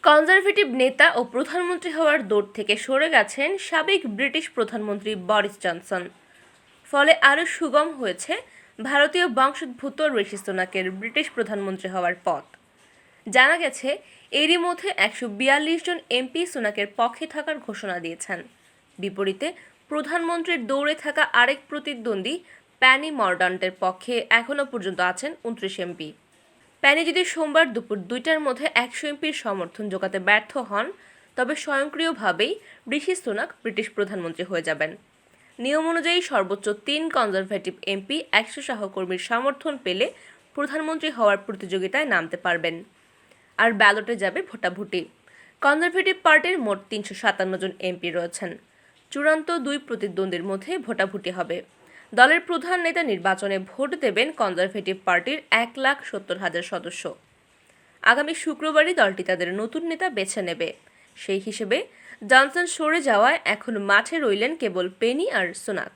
Conservative নেতা ও প্রধানমন্ত্রী হওয়ার দৌড় থেকে সরে গেছেন সাবেক ব্রিটিশ প্রধানমন্ত্রী বরিস জনসন। ফলে আরও সুগম হয়েছে ভারতীয় বংশোদ্ভূত ঋষি সুনাকের ব্রিটিশ প্রধানমন্ত্রী হওয়ার পথ। জানা গেছে, এরই মধ্যে 142 জন এমপি সুনাকের পক্ষে থাকার ঘোষণা দিয়েছেন। বিপরীতে প্রধানমন্ত্রীর দৌড়ে থাকা আরেক প্রতিদ্বন্দ্বী প্যানি মর্ডান্টের পক্ষে এখনও পর্যন্ত আছেন 29 এমপি। প্যানি যদি সোমবার দুপুর 2টার মধ্যে 100 এমপির সমর্থন জোগাতে ব্যর্থ হন, তবে স্বয়ংক্রিয়ভাবেই ঋষি সুনাক ব্রিটিশ প্রধানমন্ত্রী হয়ে যাবেন। নিয়ম অনুযায়ী সর্বোচ্চ 3 কনজারভেটিভ এমপি 100 সহকর্মীর সমর্থন পেলে প্রধানমন্ত্রী হওয়ার প্রতিযোগিতায় নামতে পারবেন। আর ব্যালটে যাবে ভোটাভুটি। কনজারভেটিভ পার্টির মোট 357 জন এমপি রয়েছেন। চূড়ান্ত 2 প্রতিদ্বন্দ্বীর মধ্যে ভোটাভুটি হবে। দলের প্রধান নেতা নির্বাচনে ভোট দেবেন কনজারভেটিভ পার্টির 1,70,000 সদস্য। আগামী শুক্রবারই দলটি তাদের নতুন নেতা বেছে নেবে। সেই হিসেবে জনসন সরে যাওয়ায় এখন মাঠে রইলেন কেবল পেনি আর সুনাক।